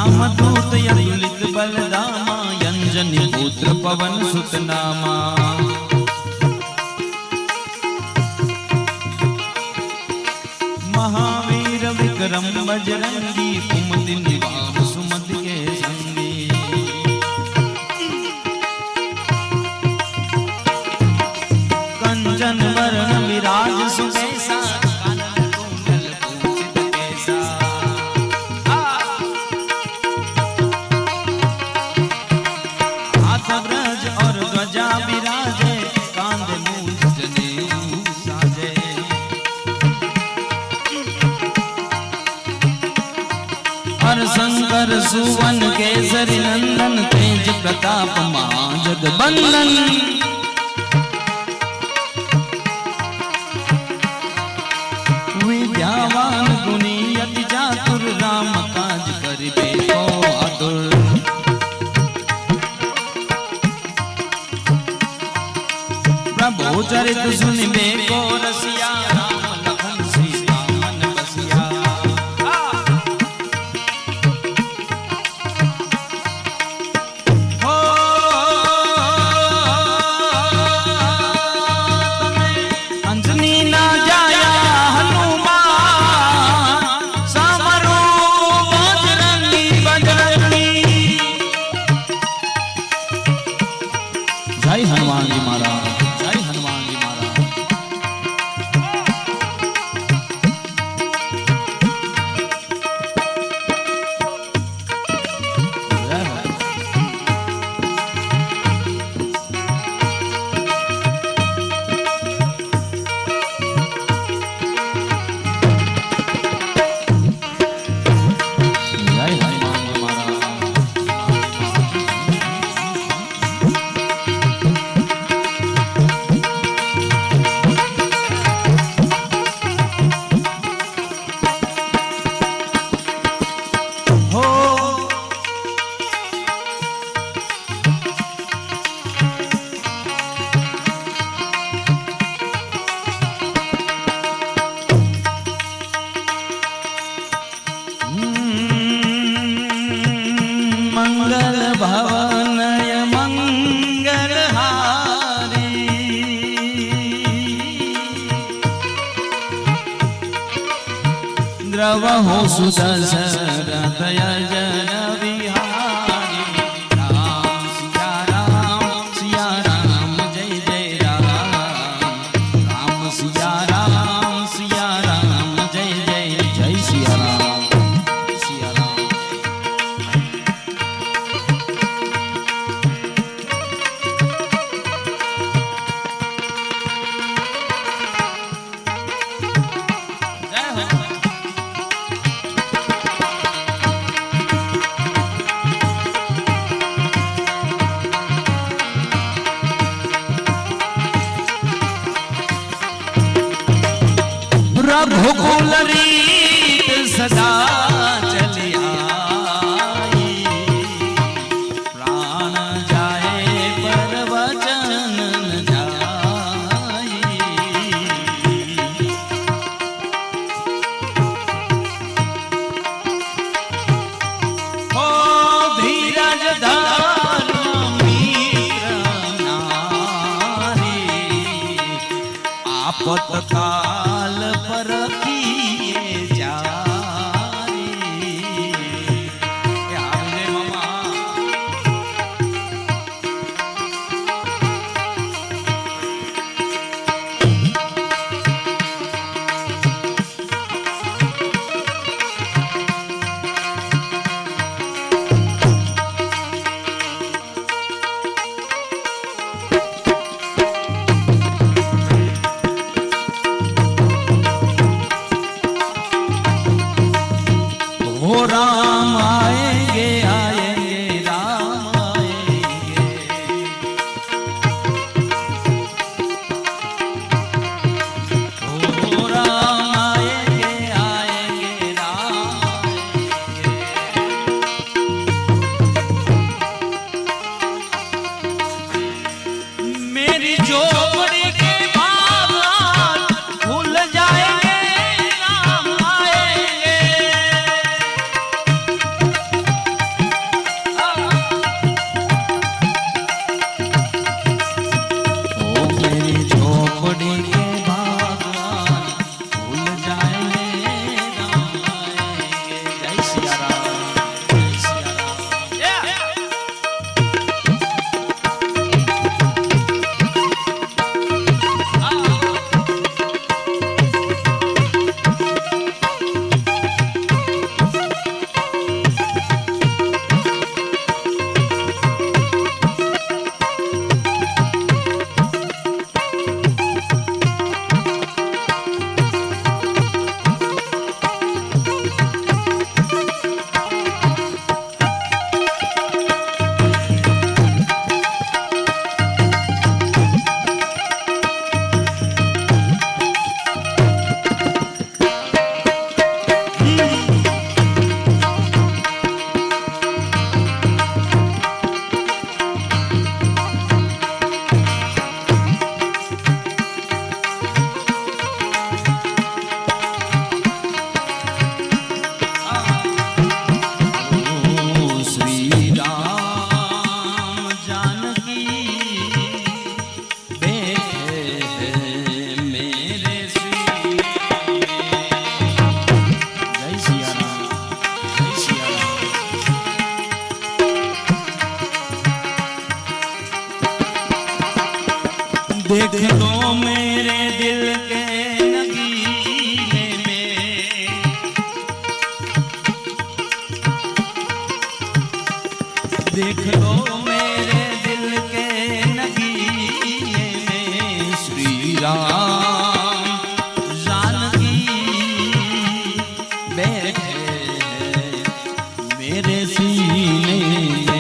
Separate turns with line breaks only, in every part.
रामदूत यदुलित बलदामा अंजनी पुत्र पवन सुत नामा। महावीर विक्रम बजरंगी कुमति निवार सुमति के संगी। कंचन वरण विराज सुबेसा कानन कुंडल पूजित केसा। हाथ ब्रज और ध्वजा विराजे कांधे मूंज जनेऊ साजे। हर शंकर सुवन केसरी नंदन तेज प्रताप महाजगबंदन। विद्यावान गुणी अति चातुर राम काज करिबे को आतुर। प्रभु चरित सुनिबे को रसिया राम लखन सीता मन बसिया। हो अंजनी ना जाया जय हनुमान जी महाराज। जय हनुमान जी महाराज। मंगल भवनय मंगल हारी द्रवहु सुदशरथ जन विहारी। राम सिया राम जय जय राम। राम सिया राम जय जय जय सिया राम। रघुकुल रीत सदा चली आई। प्राण जाए पर वचन न जाई। हो धीरज धर मित्र नारी। आपत काल पर किए जारी। मामा हो राम आएंगे आएंगे राम आएंगे। हो राम आएंगे आएंगे राम आएंगे। मेरी झोपड़ी के बाग भूल जाएंगे राम आएंगे। देख लो मेरे दिल के नगीने में, देख लो मेरे दिल के नगीने में श्री राम जानकी बैठे हैं मेरे सीने में।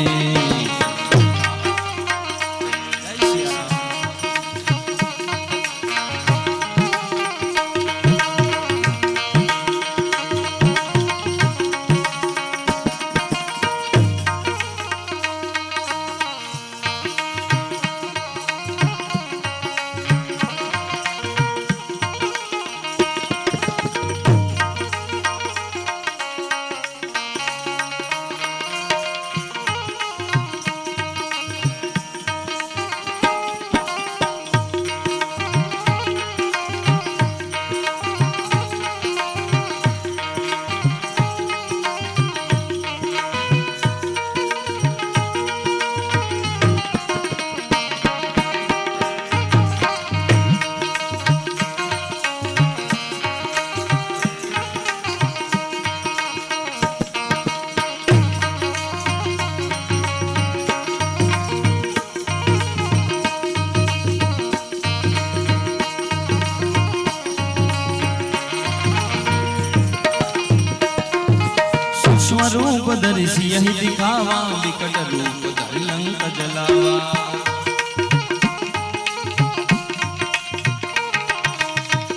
रूप धरिसी यही दिखावा, विकट रूप धरि लंक जलावा।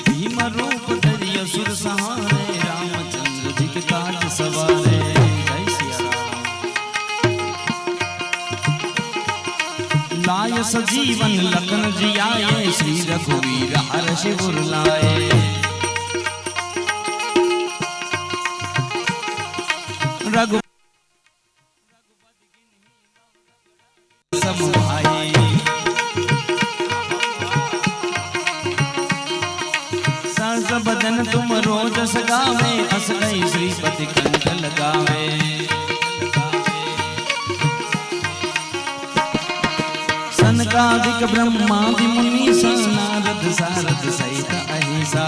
भीम रूप धरि असुर सहारे, रामचंद्र जी के काज सवारे। जय सिया राम। लाय सजीवन लखन जियाए, श्री रघुवीर हर्ष उर लाए। रघु सब भाई, सहस बदन तुम रोज सगावे, हस गई श्रीपति कंठ लगावे। सनकादिक ब्रह्मादि मुनीसा, नारद सारद सहित अहिंसा।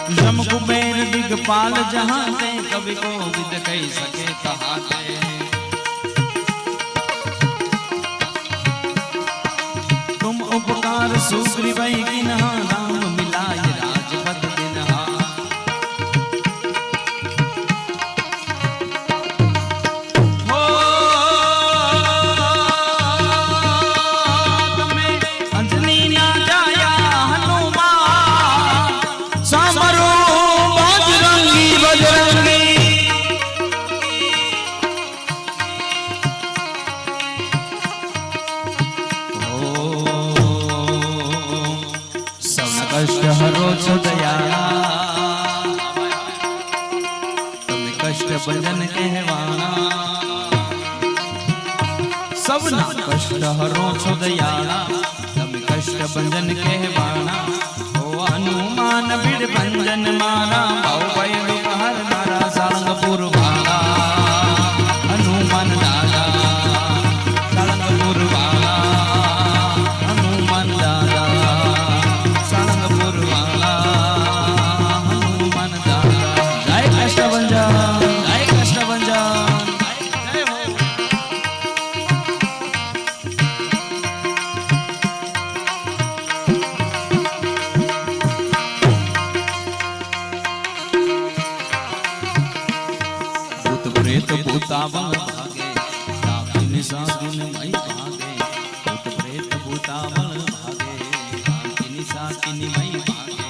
जम कुबेर दिगपाल जहाते, कवि को विद कही सके कहाते। तुम उपकार सुग्रीव किन्हा, राम मिलाय राजपद दिन्हा। हो तुम्हें अंजनी ना जाया हनुमान, सामरो कष्ट हरो छो दयाला, तुम कष्ट भंजन कहवाना। सबना कष्ट हरो छो दयाला, तुम कष्ट भंजन कहवाना। ओ हनुमान बिड़ भंजन मारा, भाव भय दुख हर नारा। सारंगपुर वाला हनुमान दादा, सारंगपुर वाला हनुमान दादा, सारंगपुर वाला हनुमान दादा। जय कष्ट भंजन, जय कष्ट भंजन, जय हो। भूत प्रेत भूतावन भागे, डाकिनी साकिनी मई भागे। भूत प्रेत भूतावन भागे, डाकिनी साकिनी मई भागे।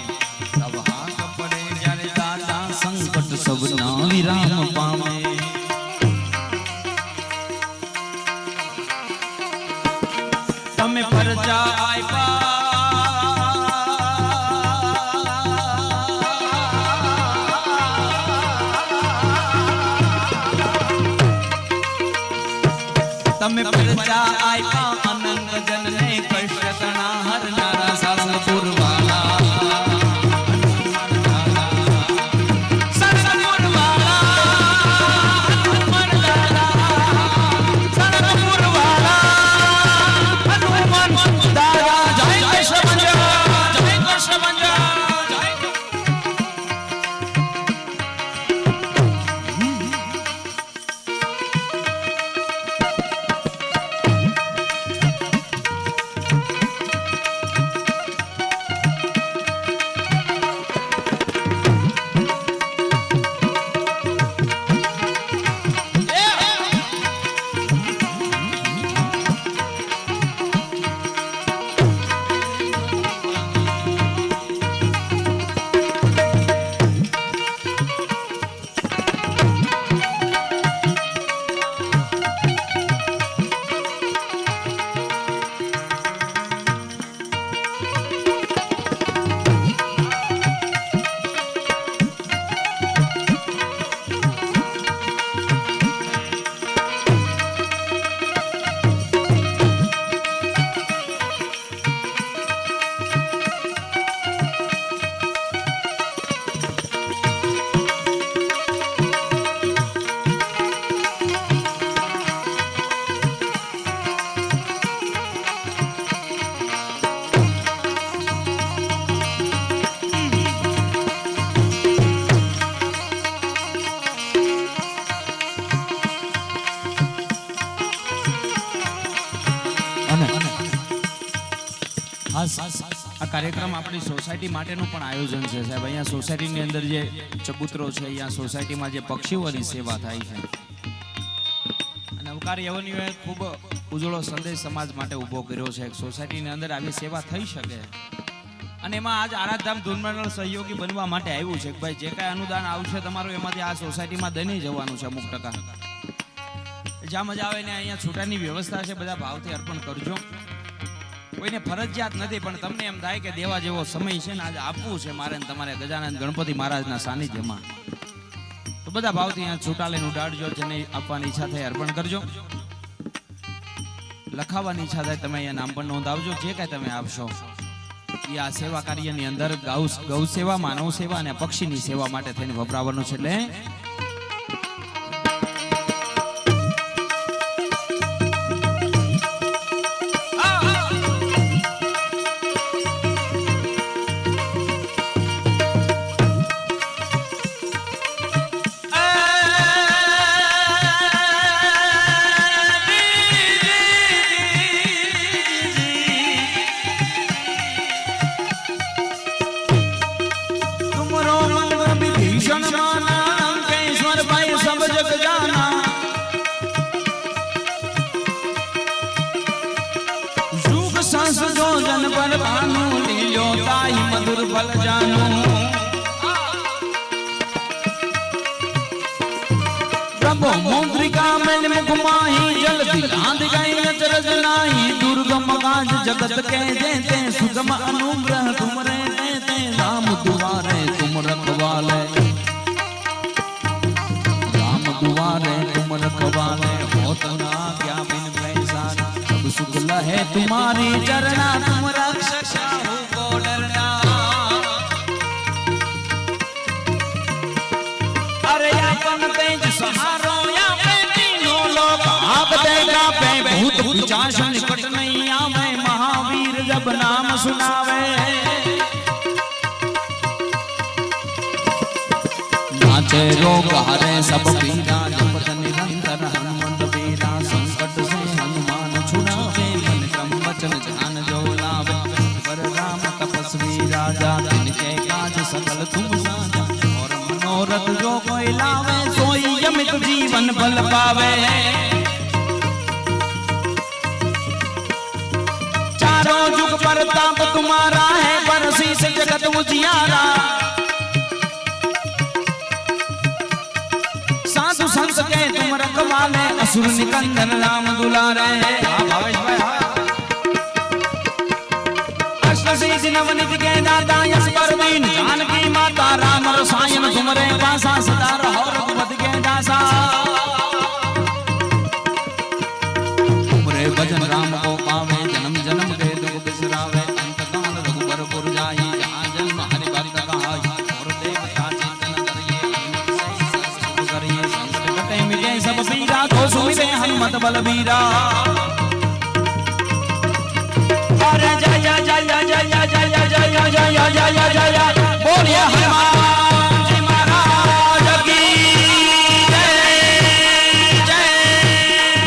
सब हाथ पड़े जरे दादा, संकट सब ना विराम पावे। तमे परजा आइपा, तमे परजा आइपा। अनंत जन ने कष्ट तना हर नारा। सारंगपुर वाला सारंगपुर वाला हनुमान दादा, सारंगपुर ખાસ આ કાર્યક્રમ આપણી સોસાયટી માટેનું પણ આયોજન છે સાહેબ. અહીંયા સોસાયટીની અંદર જે ચબૂતરો છે, અહીંયા સોસાયટીમાં જે પક્ષીઓની સેવા થાય છે અને અવકારી યવનીઓએ ખૂબ ઉજળો સંદેશ સમાજ માટે ઊભો કર્યો છે. સોસાયટીની અંદર આવી સેવા થઈ શકે અને એમાં આજ આરાધધામ ધૂન મંડળ સહયોગી બનવા માટે આવ્યું છે કે ભાઈ જે કાંઈ અનુદાન આવશે તમારું એમાંથી આ સોસાયટીમાં દઈને જવાનું છે અમુક ટકા. જ્યાં મજા આવે ને અહીંયા છૂટાની વ્યવસ્થા છે, બધા ભાવથી અર્પણ કરજો. કોઈને ફરજિયાત નથી પણ તમને એમ થાય કે દેવા જેવો સમય છે ને આજે આપવું છે મારે તમારે ગજાનંદ ગણપતિ મહારાજના સાનિધ્યમાં, તો બધા ભાવથી અહીંયા છૂટા લઈને ઉડાડજો. જેને આપવાની ઈચ્છા થાય અર્પણ કરજો. લખાવવાની ઈચ્છા થાય તમે અહીંયા નામ પણ નોંધાવજો. જે કાંઈ તમે આપશો એ આ સેવા કાર્યની અંદર ગૌ સેવા, માનવ સેવા અને પક્ષીની સેવા માટે થઈને વપરાવાનું છે. એટલે प्रभु मुद्रिका में मुखमाही जल दिलांद गई नचरज नाही दुर्गम काज जगत के देते सुगम अनुग्रह तुमरे देते राम दुआरे तुम रखवाले, राम दुआरे तुम रखवाले होत ना क्या बिन पैसा सब सुख लहे तुम्हारी चरणा तुम रक्षक को डरना. अरे अपन तेज सहारो या पे तीनों लोग आप देगा पे भूत पिशाच निकट नहीं आवे महावीर जब नाम सुनावे. नाचे रोग हरे सब पीरा जपत निरंतर हनुमंत वीरा संकट से हनुमान छुड़ावे मन क्रम वचन ध्यान जो लावे पर राम तपस्वी राजा जिनके काज सकल तुम साजा और मनोरथ जो कोई लावे सोई यमित जीवन फल पावे. चारों जुग प्रताप तुम्हारा है बरसी से जगत उजियारा. साधु संत के तुम रखवाले असुर निकंदन राम दुलारे. अष्टसिद्धि नवनिधि के दाता यश परवीन जानकी माता राम रसायन तुमरे पासा सदा रहो रघुपति के दासा. तुमरे भजन राम को पावे जन्म जन्म के दुख बिसरावे अंत काल रघुबर पुर जाई जहाँ जन्म हरि भक्त कहाई और देवता चिंतन करिए संकट कटे मिटे सब पीरा तो सुमिरे हनुमत बलबीरा. अरे जय जय जय जय जय जय जय जय जय जय जय जय बोलिए हनुमान जी महाराज की जय जय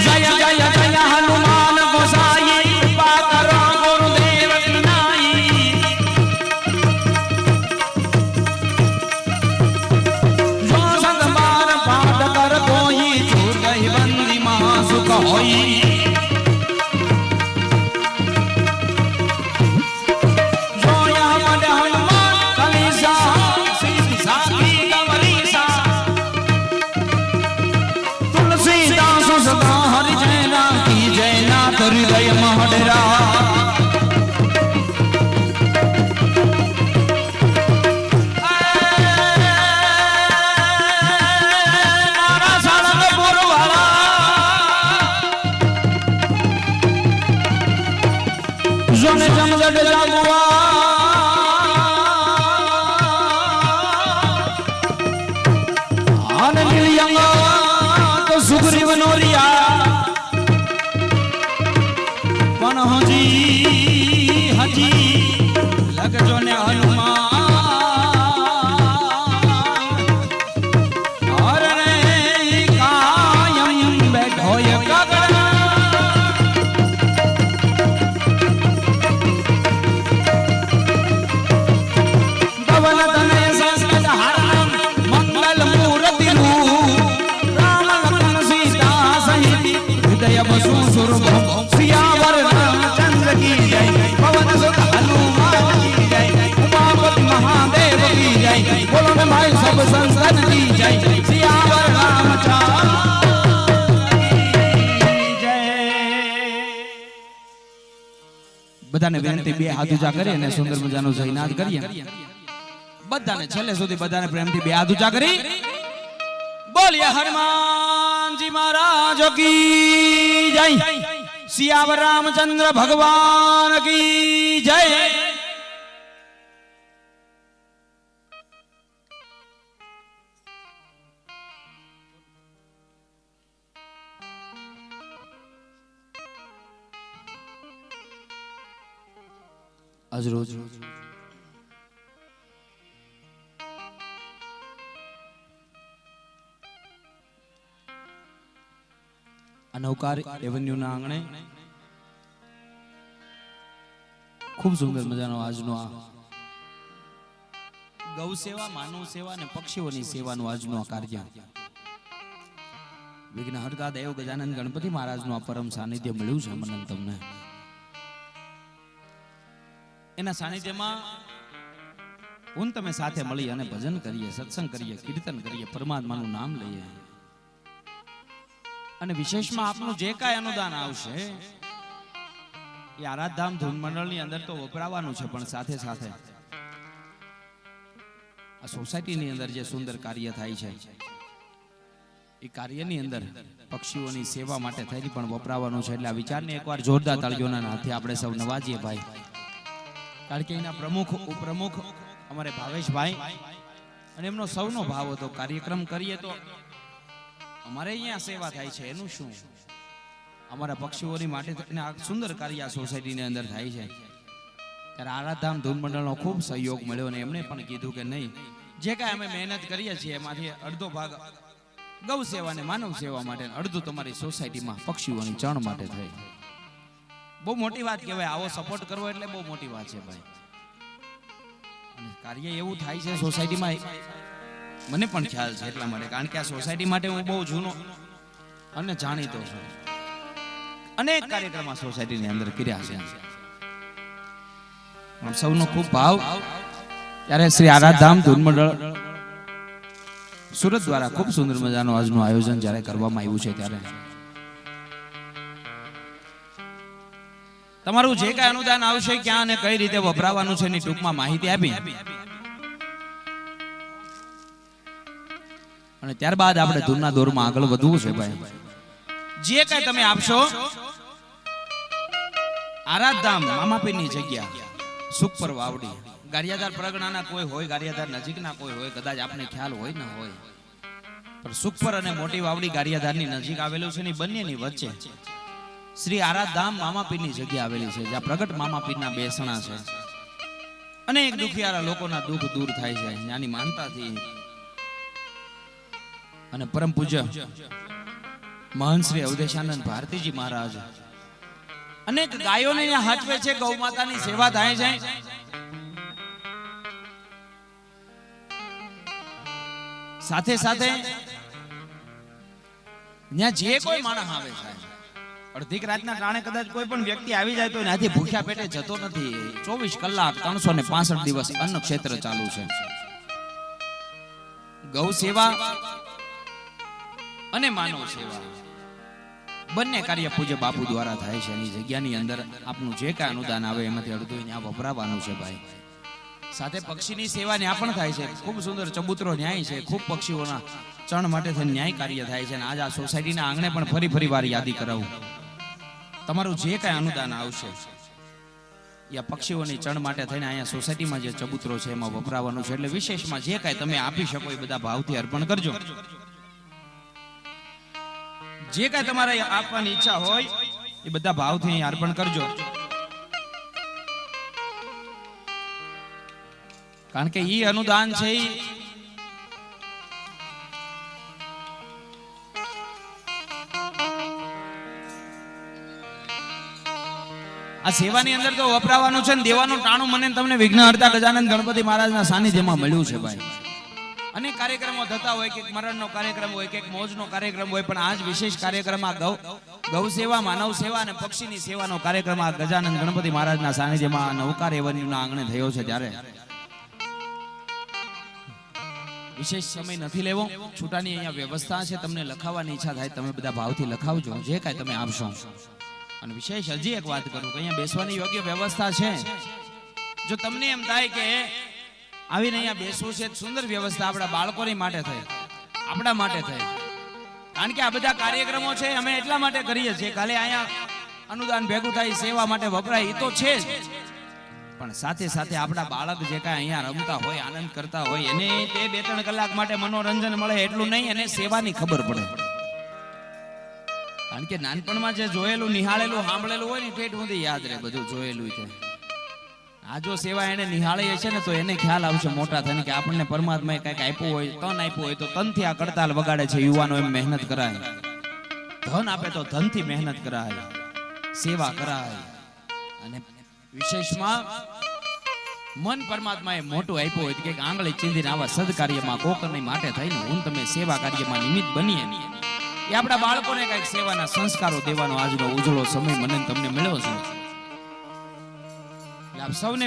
जय जय जय हनुमान गोसाई कृपा करो गुरुदेव की नाई. जो संग बार पाठ कर कोई छूट गई बंदी महासुख होई. हृदय महडरा नारा सारंग पुरवाला जोने जमगढ़ जागुआ आन नीलियंगा तो सुग्रीव नोरिया हजी हजी लग जो ने हनुमान और रे कायम बैठो ये कगड़ा में भाई सब संतन की जय सियावर रामचंद्र जय। બધાને વિનંતી બે હાથ ઊંચા કરી અને સુંદર મજાનો જયનાદ કરીએ બધાને છેલ્લે સુધી બધાને પ્રેમથી બે હાથ ઊંચા કરી બોલીએ હનુમાનજી મહારાજ કી જય સિયાवर रामचंद्र भगवान की जय। आज रोज अनौकार एवेन्यू ना आंगणे खूब सुंदर मजानो आजनो आ गौ सेवा मानव सेवा ने पक्षीओनी सेवानो आजनो आ कार्य विघ्नहर्ता देव गजानन गणपति महाराजनो आ परम सानिध्य मळ्युं छे મને તમને એના સાનિધ્યમાં હું તમે સાથે મળી અને ભજન કરીએ સત્સંગ કરીએ કીર્તન કરીએ પરમાત્માનું નામ લઈએ અને વિશેષમાં આપનું જે કાંઈ અનુદાન આવશે એ આરાધધામ ધૂન મંડળની અંદર તો વપરાવાનું છે પણ સાથે સાથે આ સોસાયટીની અંદર જે સુંદર કાર્ય થાય છે એ કાર્યની અંદર પક્ષીઓની સેવા માટે થઈને પણ વપરાવાનું છે એટલે આ વિચારને એકવાર જોરદાર તાળીઓના હાથે આપણે સૌ નવાજીએ ભાઈ કારણ કે એના પ્રમુખ ઉપપ્રમુખ અમારે ભાવેશભાઈ અને એમનો સૌનો ભાવ હતો કાર્યક્રમ કરીએ તો અમારે અહીંયા સેવા થાય છે એનું શું અમારા પક્ષીઓની માટે આ સુંદર કાર્ય આ સોસાયટીની અંદર થાય છે ત્યારે આરાધધામ ધૂન મંડળનો ખૂબ સહયોગ મળ્યો અને એમણે પણ કીધું કે નહીં જે કાંઈ અમે મહેનત કરીએ છીએ એમાંથી અડધો ભાગ ગૌ સેવા અને માનવ સેવા માટે અડધું તમારી સોસાયટીમાં પક્ષીઓની ચણ માટે થાય બહુ મોટી વાત કહેવાય આવો સપોર્ટ કરવો એટલે બહુ મોટી વાત છે ભાઈ અને કાર્ય એવું થાય છે સોસાયટીમાં મને પણ ખ્યાલ છે એટલા માટે કારણ કે આ સોસાયટી માટે હું બહુ જૂનો અને જાણીતો છું અનેક કાર્યક્રમ આ સોસાયટીની અંદર કર્યા છે સૌનો ખૂબ ભાવ ત્યારે શ્રી આરાધધામ ધૂન મંડળ સુરત દ્વારા ખૂબ સુંદર મજાનું આજનું આયોજન જ્યારે કરવામાં આવ્યું છે ત્યારે તમારું જે કાંઈ અનુદાન આવશે ક્યાં અને કઈ રીતે વપરાવાનું છે એની ટૂંકમાં માહિતી આપી અને ત્યારબાદ આપણે ધૂનના દોરમાં આગળ વધવું છે ભાઈ જે કાંઈ તમે આપશો આરાધધામ મામાપીરની જગ્યા સુખપર વાવડી ગારિયાધાર પરગણાના કોઈ હોય ગારિયાધાર નજીકના કોઈ હોય કદાચ આપને ખ્યાલ હોય ન હોય પણ સુખપર અને મોટી વાવડી ગારિયાધારની નજીક આવેલું છે ને બંનેની વચ્ચે શ્રી આરાધધામ મામાપીરની જગ્યા આવેલી છે જ્યાં પ્રગટ મામાપીરના બેસણા છે અનેક દુખિયારા લોકોના દુઃખ દૂર થાય છે ત્યાંની માનતાથી અને પરમ પૂજ્ય મહંત શ્રી અવધેશાનંદ ભારતીજી મહારાજ અનેક ગાયોને હાચવે છે ગૌ માતાની સેવા થાય છે સાથે સાથે ત્યાં જે કોઈ માણસ આવે છે અડધી રાતના ટાણે કદાચ કોઈ પણ વ્યક્તિ આવી જાય તો એનાથી ભૂખ્યા પેટે જતો નથી 24 કલાક 365 દિવસ અન્ન ક્ષેત્ર ચાલુ છે ગૌ સેવા અને માનવ સેવા બંને કાર્ય પૂજ્ય બાપુ દ્વારા થાય છે એની જગ્યાની અંદર આપનું જે કાંઈ અનુદાન આવે એમાંથી અડધું ત્યાં વપરાવાનું છે ભાઈ સાથે પક્ષીની સેવા ત્યાં પણ થાય છે ખૂબ સુંદર ચબૂતરો ન્યાય છે ખૂબ પક્ષીઓના ચણ માટે થઈને ન્યાય કાર્ય થાય છે અને આજ આ સોસાયટીના આંગણે પણ ફરી વાર યાદી કરાવું તમારું જે કાંઈ અનુદાન આવશે યા પક્ષીઓની ચણ માટે થઈને અહીંયા સોસાયટીમાં જે ચબૂતરો છે એમાં વપરાવાનું છે એટલે વિશેષમાં જે કાંઈ તમે આપી શકો એ બધા ભાવથી અર્પણ કરજો જે કાંઈ તમારે આપવાની ઈચ્છા હોય એ બધા ભાવથી અર્પણ કરજો કારણ કે ઈ અનુદાન છે આ સેવાની અંદર તો વપરાવાનું છે ને દેવાનું ટાણું મને તમને વિઘ્નહર્તા ગજાનંદ ગણપતિ મહારાજના સાનિધ્યમાં મળ્યું છે ભાઈ અનેક કાર્યક્રમો થતા હોય કે મરણનો કાર્યક્રમ હોય કે મોજનો કાર્યક્રમ હોય પણ આજ વિશેષ કાર્યક્રમ આ ગૌ સેવા માનવ સેવા અને પક્ષીની સેવાનો કાર્યક્રમ આ ગજાનંદ ગણપતિ મહારાજના સાનિધ્યમાં નવકાર એવન્યુના આંગણે થયો છે ત્યારે વિશેષ સમય નથી લેવો. છૂટાની અહીંયા વ્યવસ્થા છે, તમને લખાવવાની ઈચ્છા થાય તમે બધા ભાવથી લખાવજો, જે કાંઈ તમે આપશો. અને વિશેષ હજી એક વાત કરું કે અહીંયા બેસવાની યોગ્ય વ્યવસ્થા છે. જો તમને એમ થાય કે આવીને અહીંયા બેસવું છે, સુંદર વ્યવસ્થા આપણા બાળકોની માટે થઈ, આપણા માટે થઈ. કારણ કે આ બધા કાર્યક્રમો છે અમે એટલા માટે કરીએ છીએ, ખાલી અહીંયા અનુદાન ભેગું થાય સેવા માટે વપરાય એ તો છે જ, પણ સાથે સાથે આપણા બાળક જે કાંઈ અહીંયા રમતા હોય, આનંદ કરતા હોય, એને તે 2-3 કલાક માટે મનોરંજન મળે એટલું નહીં, એને સેવાની ખબર પડે. કારણ કે નાનપણમાં જે જોયેલું, નિહાળેલું, સાંભળેલું હોય ને ઠેઠ સુધી યાદ રહે બધું જોયેલું છે. આ જો સેવા એને નિહાળી હશે ને તો એને ખ્યાલ આવશે મોટા થઈને કે આપણને પરમાત્માએ કંઈક આપ્યું હોય, તન આપ્યું હોય તો તનથી આ કડતાલ વગાડે છે. યુવાનો એમ મહેનત કરાય, ધન આપે તો ધનથી મહેનત કરાય, સેવા કરાય. અને વિશેષમાં મન પરમાત્માએ મોટું આપ્યું હોય કે આંગળી ચીંધીને આવા સદકાર્યમાં કોકરની માટે થઈને હું તમે સેવા કાર્યમાં નિમિત્ત બનીએ, એ આપણા બાળકોને કંઈક સેવાના સંસ્કારો દેવાનો આજનો ઉજળો સમય મને તમને મળ્યો છે. આપ સૌને